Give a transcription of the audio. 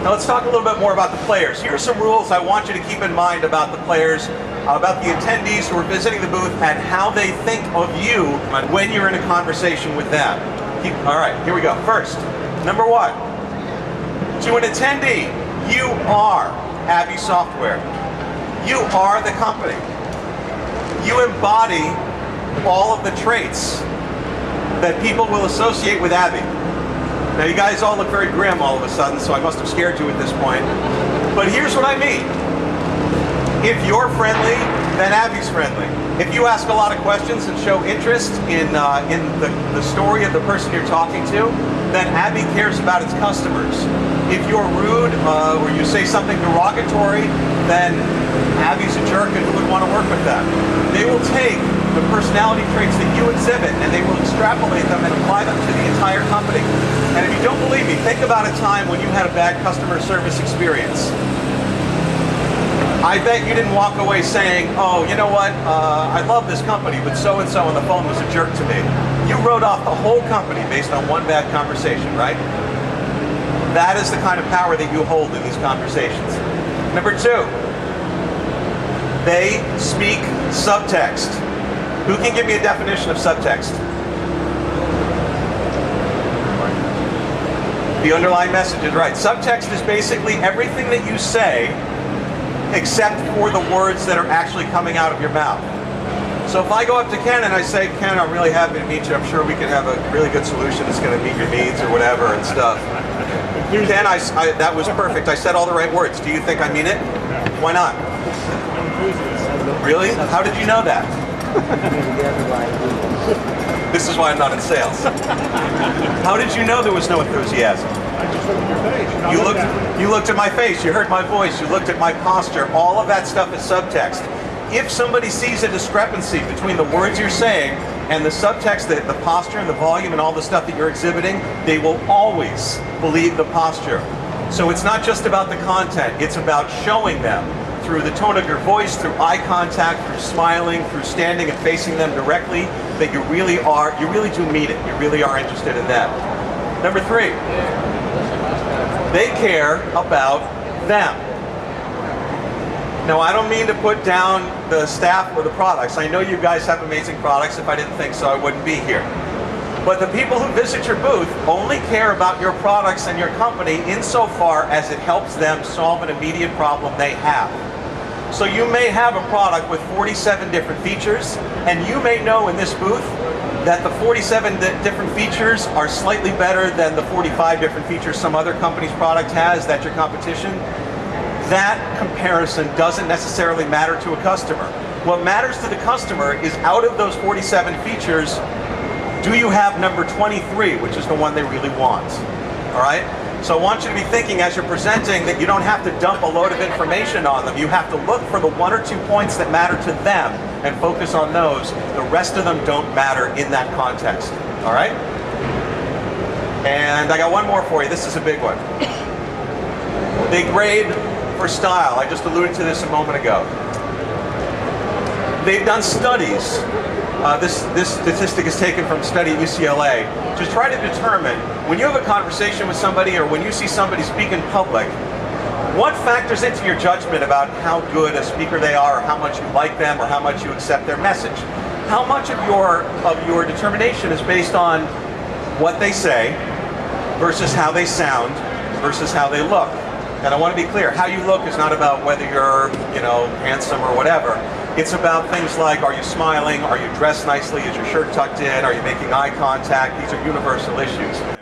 Now let's talk a little bit more about the players. Here are some rules I want you to keep in mind about the players, about the attendees who are visiting the booth, and how they think of you when you're in a conversation with them. All right, here we go. First, number one, to an attendee, you are ABBYY Software. You are the company. You embody all of the traits that people will associate with ABBYY. Now you guys all look very grim all of a sudden, so I must have scared you at this point. But here's what I mean. If you're friendly, then ABBYY's friendly. If you ask a lot of questions and show interest in the story of the person you're talking to, then ABBYY cares about its customers. If you're rude or you say something derogatory, then ABBYY's a jerk and who would want to work with them. They will take the personality traits that you exhibit and they will extrapolate them and apply them to the entire company. And if you don't believe me, think about a time when you had a bad customer service experience. I bet you didn't walk away saying, oh, you know what, I love this company, but so-and-so on the phone was a jerk to me. You wrote off the whole company based on one bad conversation, right? That is the kind of power that you hold in these conversations. Number two, they speak subtext. Who can give me a definition of subtext? The underlying message is right. Subtext is basically everything that you say except for the words that are actually coming out of your mouth. So if I go up to Ken and I say, Ken, I'm really happy to meet you. I'm sure we can have a really good solution that's going to meet your needs or whatever and stuff. Ken, that was perfect. I said all the right words. Do you think I mean it? Why not? Really? How did you know that? This is why I'm not in sales. How did you know there was no enthusiasm? I just looked at your face. You looked at my face, you heard my voice, you looked at my posture. All of that stuff is subtext. If somebody sees a discrepancy between the words you're saying and the subtext, the posture and the volume and all the stuff that you're exhibiting, they will always believe the posture. So it's not just about the content, it's about showing them through the tone of your voice, through eye contact, through smiling, through standing and facing them directly, that you really do mean it. You really are interested in them. Number three, they care about them. Now, I don't mean to put down the staff or the products. I know you guys have amazing products. If I didn't think so, I wouldn't be here. But the people who visit your booth only care about your products and your company insofar as it helps them solve an immediate problem they have. So you may have a product with 47 different features, and you may know in this booth that the 47 different features are slightly better than the 45 different features some other company's product has, that's your competition. That comparison doesn't necessarily matter to a customer. What matters to the customer is, out of those 47 features, do you have number 23, which is the one they really want? All right? So I want you to be thinking as you're presenting that you don't have to dump a load of information on them. You have to look for the 1 or 2 points that matter to them and focus on those. The rest of them don't matter in that context. All right? And I got one more for you. This is a big one. They grade for style. I just alluded to this a moment ago. They've done studies. This statistic is taken from a study at UCLA to try to determine, when you have a conversation with somebody or when you see somebody speak in public, what factors into your judgment about how good a speaker they are, or how much you like them, or how much you accept their message. How much of your determination is based on what they say versus how they sound versus how they look. And I want to be clear, how you look is not about whether you're, handsome or whatever. It's about things like, are you smiling? Are you dressed nicely? Is your shirt tucked in? Are you making eye contact? These are universal issues.